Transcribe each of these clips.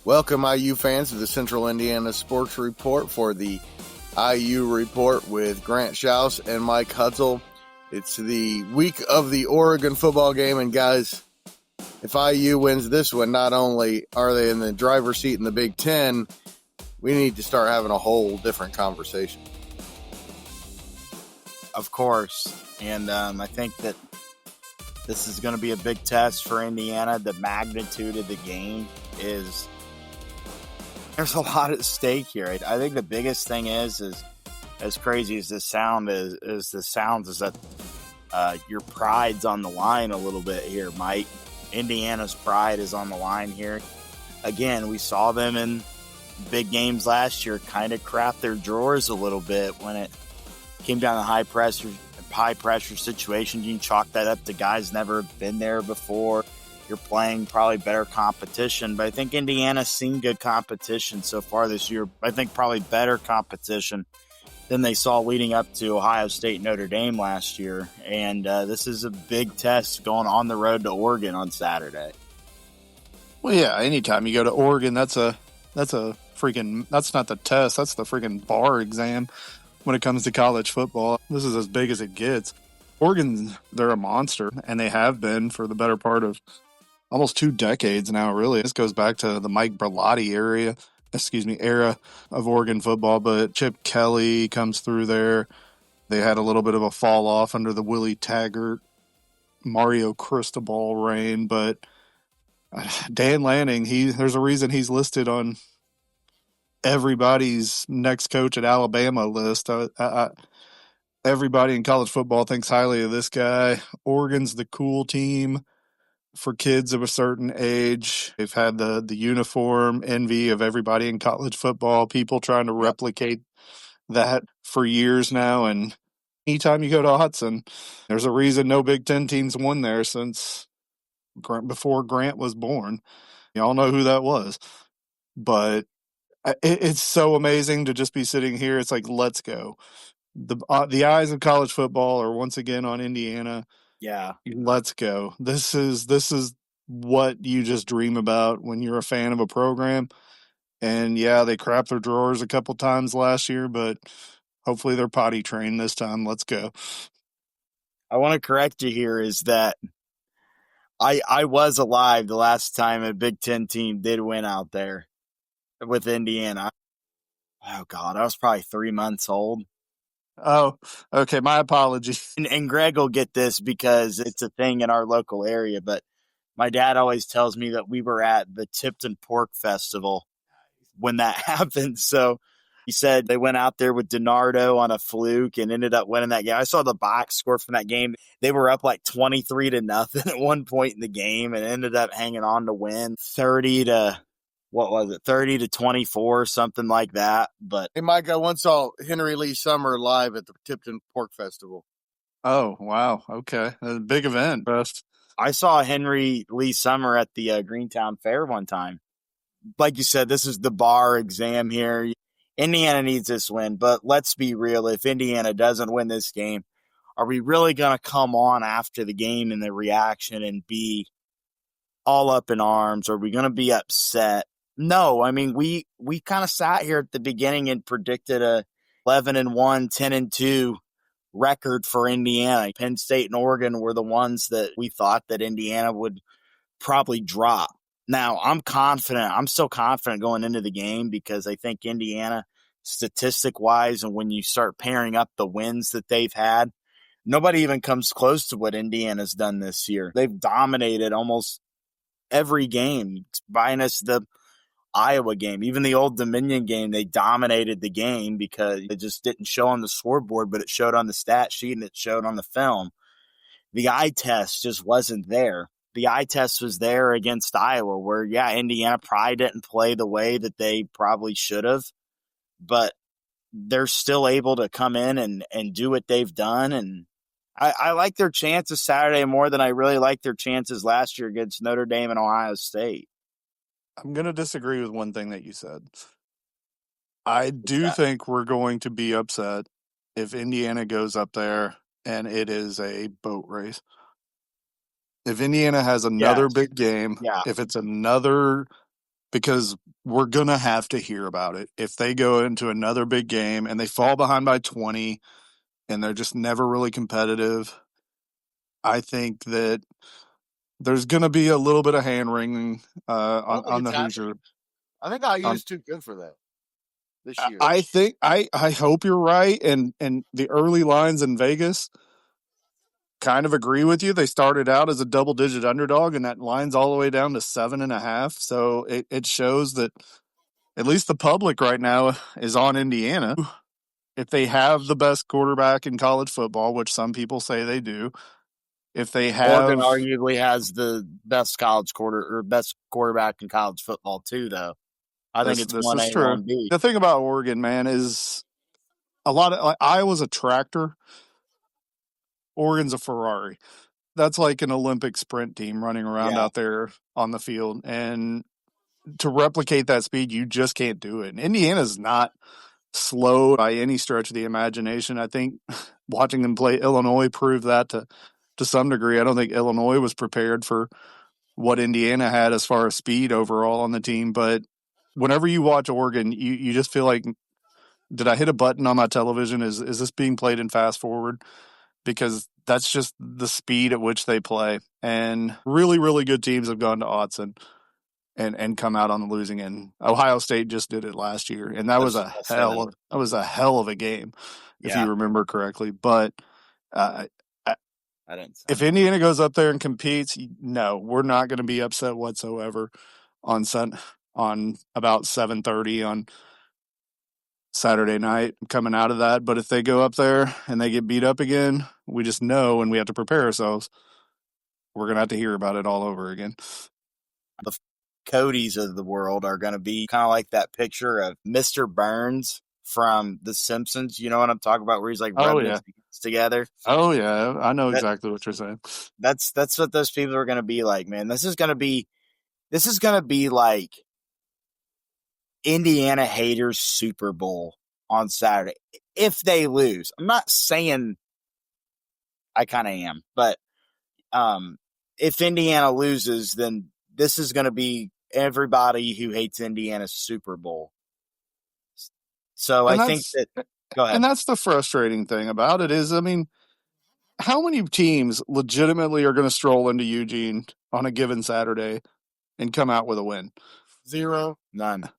Welcome, IU fans, to the Central Indiana Sports Report for the IU Report with Grant Shouse and Mike Hutsell. It's the week of the Oregon football game, and guys, if IU wins this one, not only are they in the driver's seat in the Big Ten, we need to start having a whole different conversation. Of course, and I think that this is going to be a big test for Indiana. The magnitude of the game is... there's a lot at stake here. I think the biggest thing is as crazy as this sound is that your pride's on the line a little bit here, Mike. Indiana's pride is on the line here. Again, we saw them in big games last year kind of crap their drawers a little bit when it came down to high pressure situations. You can chalk that up to guys never been there before. You're playing probably better competition, but I think Indiana's seen good competition so far this year. I think probably better competition than they saw leading up to Ohio State Notre Dame last year. And this is a big test going on the road to Oregon on Saturday. Well, yeah, anytime you go to Oregon, that's not the test. That's the freaking bar exam when it comes to college football. This is as big as it gets. Oregon, they're a monster, and they have been for the better part of almost 2 decades now, really. This goes back to the Mike Berlotti era of Oregon football, but Chip Kelly comes through there. They had a little bit of a fall off under the Willie Taggart, Mario Cristobal reign, but Dan Lanning, there's a reason he's listed on everybody's next coach at Alabama list. Everybody in college football thinks highly of this guy. Oregon's the cool team for kids of a certain age. They've had the uniform envy of everybody in college football, people trying to replicate that for years now. And anytime you go to Hudson, there's a reason no Big Ten teams won there since before Grant was born. Y'all know who that was. But it's so amazing to just be sitting here. It's like, let's go. The eyes of college football are once again on Indiana. Yeah. Let's go. This is what you just dream about when you're a fan of a program. And yeah, they crapped their drawers a couple times last year, but hopefully they're potty trained this time. Let's go. I want to correct you here is that I was alive the last time a Big Ten team did win out there with Indiana. Oh, God, I was probably 3 months old. Oh, okay. My apologies. And Greg will get this because it's a thing in our local area, but my dad always tells me that we were at the Tipton Pork Festival when that happened. So he said they went out there with DiNardo on a fluke and ended up winning that game. I saw the box score from that game. They were up like 23-0 at one point in the game and ended up hanging on to win 30-24, something like that. But Hey, Mike, I once saw Henry Lee Summer live at the Tipton Pork Festival. Oh, wow. Okay. A big event. Best. I saw Henry Lee Summer at the Greentown Fair one time. Like you said, this is the bar exam here. Indiana needs this win, but let's be real. If Indiana doesn't win this game, are we really going to come on after the game and the reaction and be all up in arms? Are we going to be upset? No, I mean, we kind of sat here at the beginning and predicted a 11-1, 10-2 record for Indiana. Penn State and Oregon were the ones that we thought that Indiana would probably drop. Now, I'm confident. I'm so confident going into the game because I think Indiana, statistic-wise, and when you start pairing up the wins that they've had, nobody even comes close to what Indiana's done this year. They've dominated almost every game, minus the Iowa game. Even the Old Dominion game, they dominated the game because it just didn't show on the scoreboard, but it showed on the stat sheet and it showed on the film. The eye test just wasn't there. The eye test was there against Iowa where, yeah, Indiana probably didn't play the way that they probably should have, but they're still able to come in and do what they've done. And I like their chances Saturday more than I really liked their chances last year against Notre Dame and Ohio State. I'm going to disagree with one thing that you said. I do think we're going to be upset if Indiana goes up there and it is a boat race. If Indiana has another big game, if it's another because we're going to have to hear about it. If they go into another big game and they fall behind by 20 and they're just never really competitive, I think that there's going to be a little bit of hand-wringing on the Hoosier. I think IU's too good for that this year. I hope you're right, and the early lines in Vegas kind of agree with you. They started out as a double-digit underdog, and that line's all the way down to 7.5. So it shows that at least the public right now is on Indiana. If they have the best quarterback in college football, which some people say they do, if they have, Oregon arguably has the best best quarterback in college football too, though. I think it's 1A, 1B. The thing about Oregon, man, is a lot of Iowa's a tractor. Oregon's a Ferrari. That's like an Olympic sprint team running around out there on the field. And to replicate that speed, you just can't do it. And Indiana's not slow by any stretch of the imagination. I think watching them play Illinois proved that to some degree. I don't think Illinois was prepared for what Indiana had as far as speed overall on the team. But whenever you watch Oregon, you just feel like, did I hit a button on my television? Is this being played in fast forward? Because that's just the speed at which they play. And really, really good teams have gone to Autzen and come out on the losing end. Ohio State just did it last year, and that was a hell of a game, if you remember correctly. But if Indiana goes up there and competes, no, we're not going to be upset whatsoever on about 7:30 on Saturday night coming out of that. But if they go up there and they get beat up again, we just know, and we have to prepare ourselves. We're going to have to hear about it all over again. The Codys of the world are going to be kind of like that picture of Mr. Burns from The Simpsons. You know what I'm talking about, where he's like rubbing his hands together? Oh, yeah. I know exactly what you're saying. That's what those people are going to be like, man. This is going to be like Indiana haters Super Bowl on Saturday if they lose. I'm not saying I kind of am, but if Indiana loses, then this is going to be everybody who hates Indiana's Super Bowl. So I think that go ahead. And that's the frustrating thing about it is, I mean, how many teams legitimately are going to stroll into Eugene on a given Saturday and come out with a win? Zero. None.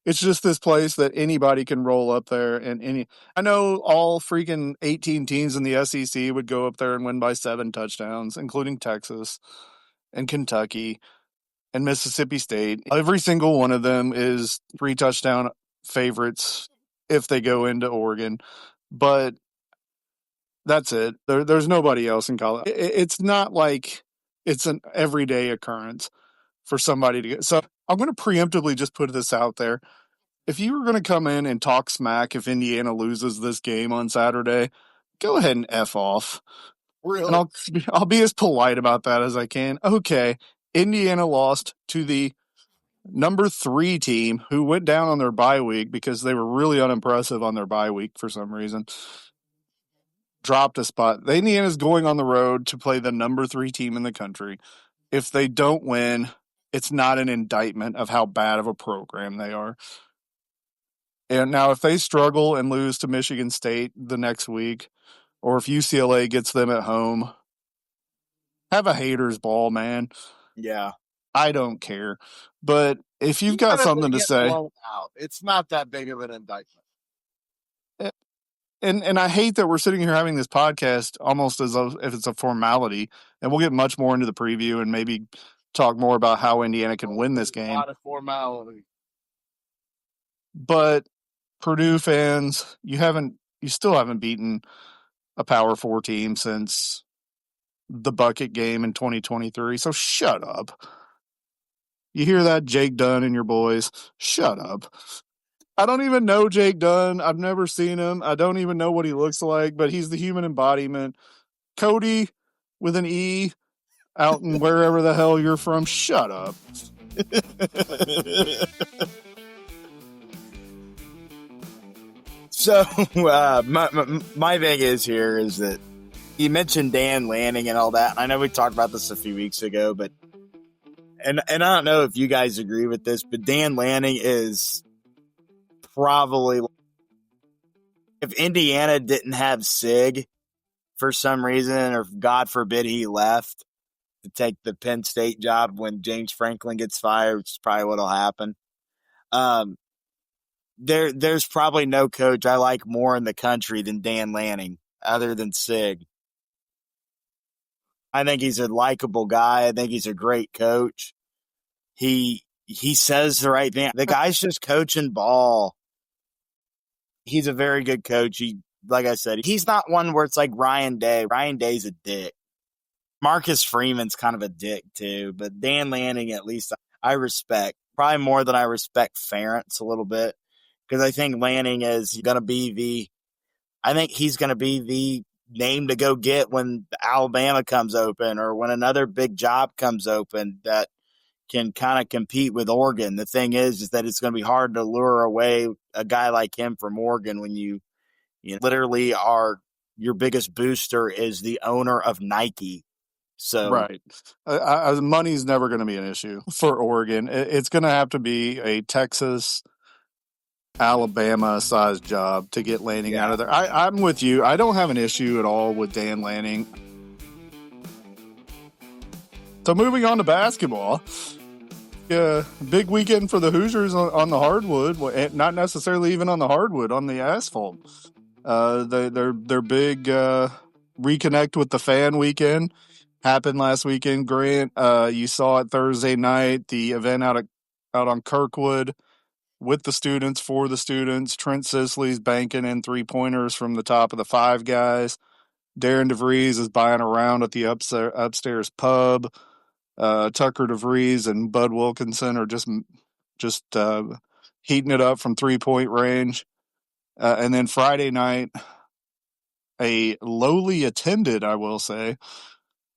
It's just this place that anybody can roll up there, and I know all freaking 18 teams in the SEC would go up there and win by 7 touchdowns, including Texas and Kentucky and Mississippi State. Every single one of them is 3 touchdown favorites if they go into Oregon, but that's it. There's nobody else in college. It's not like it's an everyday occurrence for somebody to get. So I'm going to preemptively just put this out there. If you were going to come in and talk smack if Indiana loses this game on Saturday, go ahead and F off. Really? And I'll be as polite about that as I can. Okay, Indiana lost to the number 3 team who went down on their bye week because they were really unimpressive on their bye week for some reason. Dropped a spot. Indiana's going on the road to play the number 3 team in the country. If they don't win, it's not an indictment of how bad of a program they are. And now if they struggle and lose to Michigan State the next week, or if UCLA gets them at home, have a hater's ball, man. Yeah. I don't care. But if you've got something to say, it's not that big of an indictment. And I hate that we're sitting here having this podcast almost as if it's a formality, and we'll get much more into the preview and maybe talk more about how Indiana can win this game. A lot of formality. But Purdue fans, you still haven't beaten a Power 4 team since the bucket game in 2023. So shut up. You hear that, Jake Dunn and your boys? Shut up. I don't even know Jake Dunn. I've never seen him. I don't even know what he looks like, but he's the human embodiment. Cody with an E out in wherever the hell you're from. Shut up. So my thing is that you mentioned Dan Lanning and all that. I know we talked about this a few weeks ago, but And I don't know if you guys agree with this, but Dan Lanning is probably, if Indiana didn't have Sig for some reason, or God forbid he left to take the Penn State job when James Franklin gets fired, which is probably what'll happen. There's probably no coach I like more in the country than Dan Lanning, other than Sig. I think he's a likable guy. I think he's a great coach. He says the right thing. The guy's just coaching ball. He's a very good coach. Like I said, he's not one where it's like Ryan Day. Ryan Day's a dick. Marcus Freeman's kind of a dick too, but Dan Lanning, at least I respect, probably more than I respect Ferentz a little bit, because I think Lanning is going to be he's going to be the name to go get when Alabama comes open or when another big job comes open that can kind of compete with Oregon. The thing is that it's going to be hard to lure away a guy like him from Oregon when you literally are, your biggest booster is the owner of Nike. So right, money's never going to be an issue for Oregon. It's going to have to be a Texas, Alabama sized job to get Lanning out of there. I'm with you. I don't have an issue at all with Dan Lanning. So moving on to basketball. Big weekend for the Hoosiers on the hardwood, not necessarily even on the hardwood, on the asphalt. Their big reconnect with the fan weekend happened last weekend. Grant, you saw it Thursday night, the event out on Kirkwood with the students, for the students. Trent Sisley's banking in 3-pointers from the top of the Five Guys. Darren DeVries is buying around at the upstairs pub. Tucker DeVries and Bud Wilkinson are just heating it up from 3-point range. And then Friday night, a lowly attended, I will say,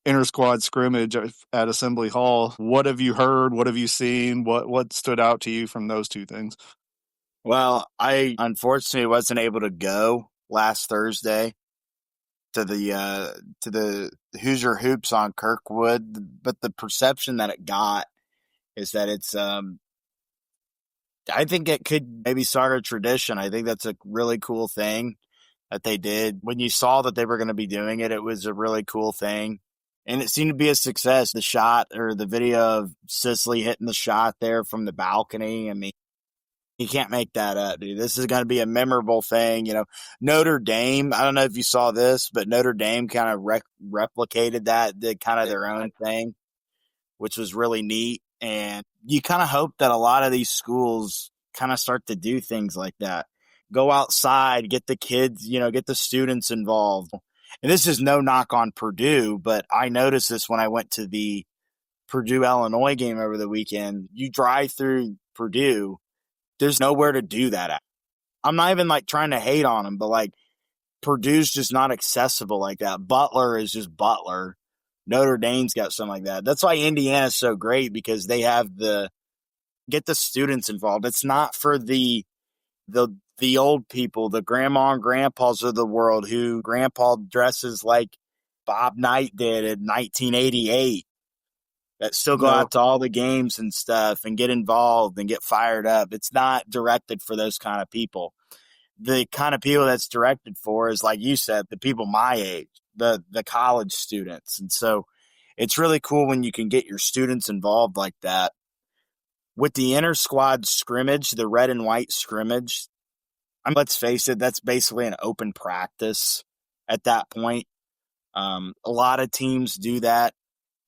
inter-squad scrimmage at Assembly Hall. What have you heard? What have you seen? What stood out to you from those two things? Well, I unfortunately wasn't able to go last Thursday to the Hoosier Hoops on Kirkwood, but the perception that it got is that it's I think it could maybe start a tradition. I think that's a really cool thing that they did. When you saw that they were going to be doing it, it was a really cool thing. And it seemed to be a success. The shot, or the video of Sisley hitting the shot there from the balcony. I mean, you can't make that up, dude. This is going to be a memorable thing. Notre Dame, I don't know if you saw this, but Notre Dame kind of replicated that, did kind of their own thing, which was really neat. And you kind of hope that a lot of these schools kind of start to do things like that. Go outside, get the kids, get the students involved. And this is no knock on Purdue, but I noticed this when I went to the Purdue-Illinois game over the weekend. You drive through Purdue, there's nowhere to do that at. I'm not even trying to hate on them, but Purdue's just not accessible like that. Butler is just Butler. Notre Dame's got something like that. That's why Indiana's so great, because they have get the students involved. It's not for the old people, the grandma and grandpas of the world who grandpa dresses like Bob Knight did in 1988. That still go out to all the games and stuff and get involved and get fired up. It's not directed for those kind of people. The kind of people that's directed for is, like you said, the people my age, the college students. And so it's really cool when you can get your students involved like that. With the inter-squad scrimmage, the red and white scrimmage, let's face it, that's basically an open practice at that point. A lot of teams do that.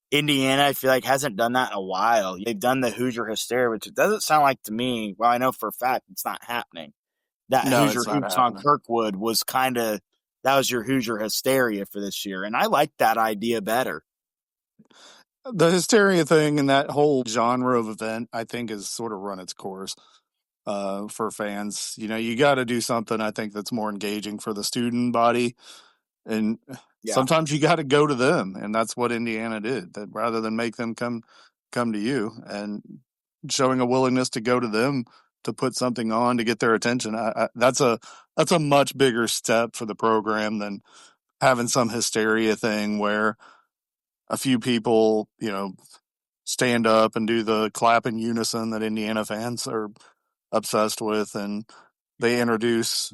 Indiana, I feel like, hasn't done that in a while. They've done the Hoosier Hysteria, which it doesn't sound like to me. Well, I know for a fact it's not happening. That Hoosier Hoops on Kirkwood was that was your Hoosier Hysteria for this year. And I like that idea better. The hysteria thing and that whole genre of event, I think, has sort of run its course for fans. You got to do something, I think, that's more engaging for the student body. And sometimes you got to go to them, and that's what Indiana did. That rather than make them come to you, and showing a willingness to go to them to put something on to get their attention, that's a much bigger step for the program than having some hysteria thing where a few people, stand up and do the clap in unison that Indiana fans are obsessed with, and they introduce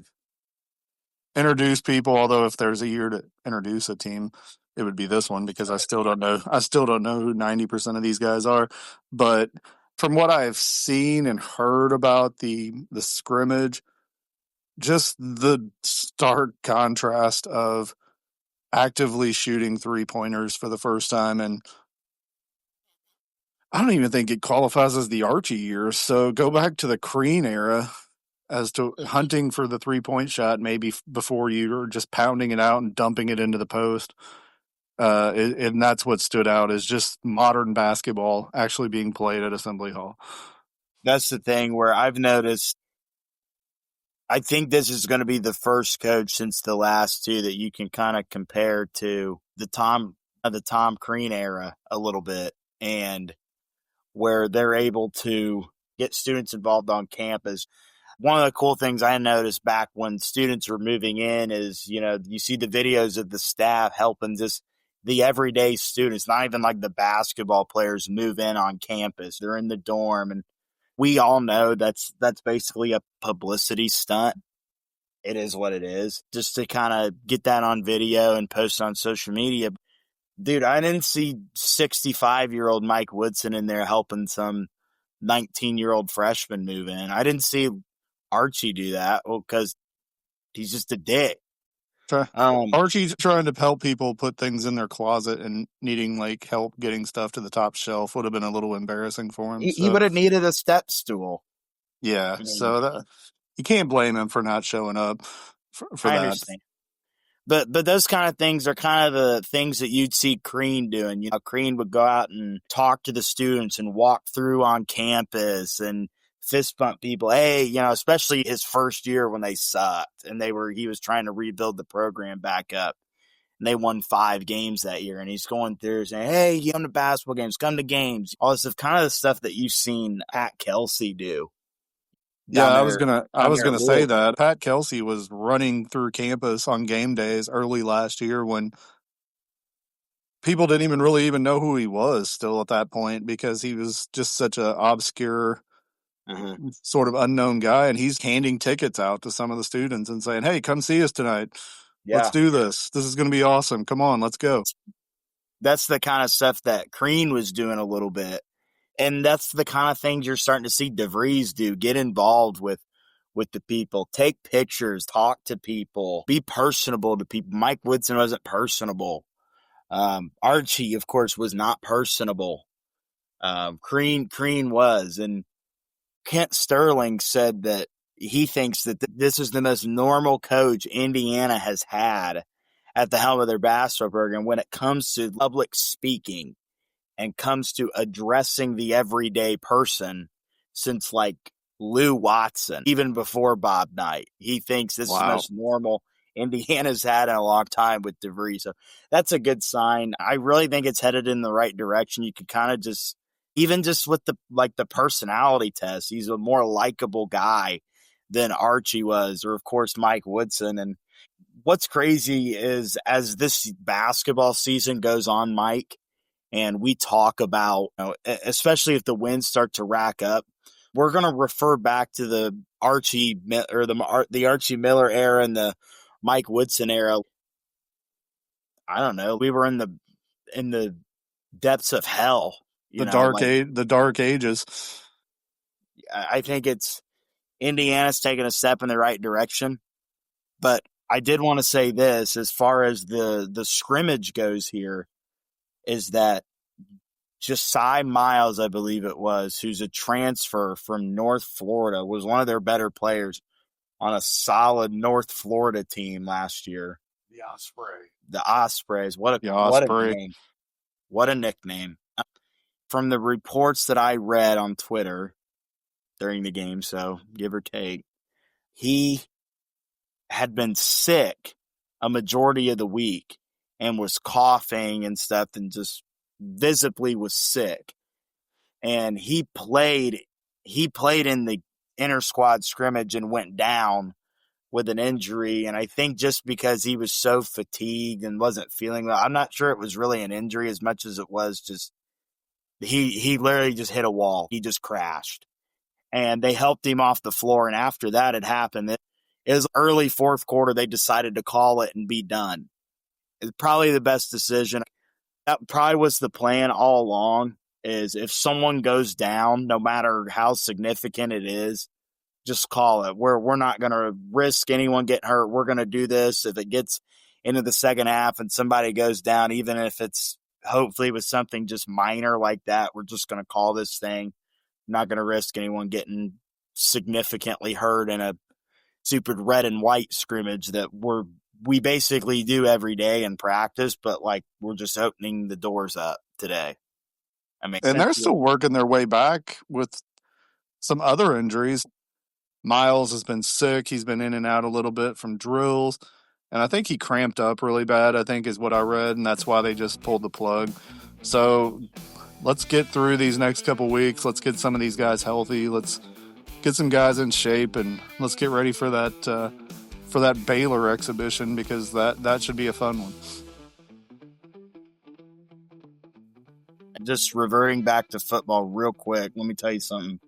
people. Although if there's a year to introduce a team, it would be this one, because I still don't know who 90% of these guys are. But from what I've seen and heard about the scrimmage, just the stark contrast of actively shooting 3-pointers for the first time, and I don't even think it qualifies as the Archie years. So go back to the Crean era as to hunting for the 3-point shot, maybe before you are just pounding it out and dumping it into the post. And that's what stood out, is just modern basketball actually being played at Assembly Hall. That's the thing where I've noticed, I think this is going to be the first coach since the last two that you can kind of compare to the Tom Crean era a little bit, and where they're able to get students involved on campus. One of the cool things I noticed back when students were moving in is, you see the videos of the staff helping just the everyday students, not even like the basketball players, move in on campus. They're in the dorm, and we all know that's basically a publicity stunt. It is what it is, just to kind of get that on video and post on social media. Dude, I didn't see 65-year-old Mike Woodson in there helping some 19-year-old freshman move in. I didn't see Archie do that, because he's just a dick. Archie's trying to help people put things in their closet, and needing like help getting stuff to the top shelf would have been a little embarrassing for him. He would have needed a step stool. Yeah, so you can't blame him for not showing up for I that. understand. But those kind of things are kind of the things that you'd see Crean doing. Crean would go out and talk to the students and walk through on campus and fist bump people. Hey, especially his first year when they sucked and he was trying to rebuild the program back up. And they won 5 games that year. And he's going through saying, hey, you come to basketball games, come to games. All this stuff, kind of the stuff that you've seen Pat Kelsey do. Yeah, I was gonna say that Pat Kelsey was running through campus on game days early last year when people didn't even know who he was still at that point, because he was just such a obscure sort of unknown guy, and he's handing tickets out to some of the students and saying, hey, come see us tonight. Yeah. Let's do this. This is going to be awesome. Come on, let's go. That's the kind of stuff that Crean was doing a little bit. And that's the kind of things you're starting to see DeVries do. Get involved with the people. Take pictures. Talk to people. Be personable to people. Mike Woodson wasn't personable. Archie, of course, was not personable. Crean was. And Kent Sterling said that he thinks that this is the most normal coach Indiana has had at the helm of their basketball program when it comes to public speaking and comes to addressing the everyday person since like Lou Watson, even before Bob Knight. He thinks this is the most normal Indiana's had in a long time with DeVries. So that's a good sign. I really think it's headed in the right direction. You could kind of just, even just with the personality test, he's a more likable guy than Archie was, or of course Mike Woodson. And what's crazy is as this basketball season goes on, Mike, and we talk about, especially if the wins start to rack up, we're going to refer back to the Archie or the Archie Miller era and the Mike Woodson era. I don't know. We were in the depths of hell. The dark ages. I think Indiana's taking a step in the right direction, but I did want to say this as far as the scrimmage goes here, is that Josiah Miles, I believe it was, who's a transfer from North Florida, was one of their better players on a solid North Florida team last year. The Ospreys. What a name. What a nickname. From the reports that I read on Twitter during the game, so give or take, he had been sick a majority of the week and was coughing and stuff and just visibly was sick. And he played in the inter-squad scrimmage and went down with an injury. And I think just because he was so fatigued and wasn't feeling well, I'm not sure it was really an injury as much as it was just He literally just hit a wall. He just crashed. And they helped him off the floor. And after that had happened, it was early fourth quarter. They decided to call it and be done. It's probably the best decision. That probably was the plan all along, is if someone goes down, no matter how significant it is, just call it. We're not going to risk anyone getting hurt. We're going to do this. If it gets into the second half and somebody goes down, even if it's hopefully with something just minor like that, we're just going to call this thing. Not going to risk anyone getting significantly hurt in a stupid red and white scrimmage that we basically do every day in practice, but like we're just opening the doors up today. I mean, and they're still working their way back with some other injuries. Miles has been sick. He's been in and out a little bit from drills. And I think he cramped up really bad, I think is what I read. And that's why they just pulled the plug. So let's get through these next couple weeks. Let's get some of these guys healthy. Let's get some guys in shape, and let's get ready for that Baylor exhibition, because that should be a fun one. Just reverting back to football real quick, let me tell you something,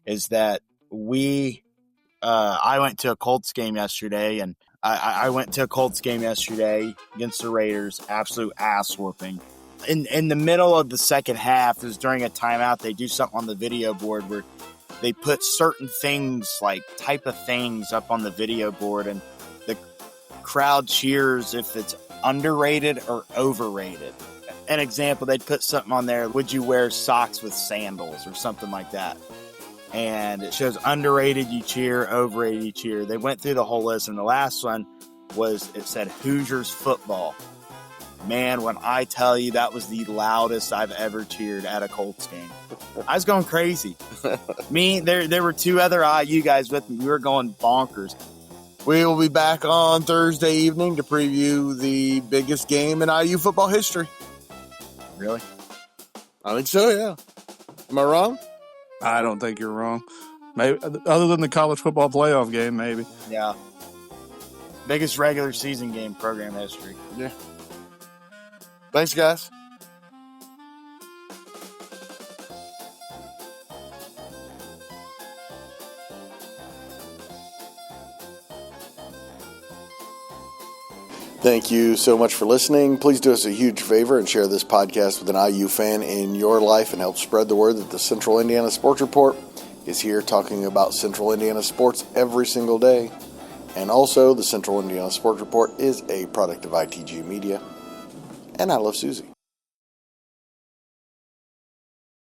is that I went to a Colts game yesterday, and I went to a Colts game yesterday against the Raiders, absolute ass whooping. In the middle of the second half, it was during a timeout, they do something on the video board where they put certain things, like type of things, up on the video board, and the crowd cheers if it's underrated or overrated. An example, they'd put something on there, would you wear socks with sandals or something like that? And it shows underrated, you cheer, overrated, you cheer. They went through the whole list, and the last one it said Hoosiers football. Man, when I tell you, that was the loudest I've ever cheered at a Colts game. I was going crazy. There were two other IU guys with me. We were going bonkers. We will be back on Thursday evening to preview the biggest game in IU football history. Really? I think so, yeah. Am I wrong? I don't think you're wrong. Maybe other than the college football playoff game, maybe. Yeah. Biggest regular season game program history. Yeah. Thanks, guys. Thank you so much for listening. Please do us a huge favor and share this podcast with an IU fan in your life and help spread the word that the Central Indiana Sports Report is here talking about Central Indiana sports every single day. And also, the Central Indiana Sports Report is a product of ITG Media. And I love Susie.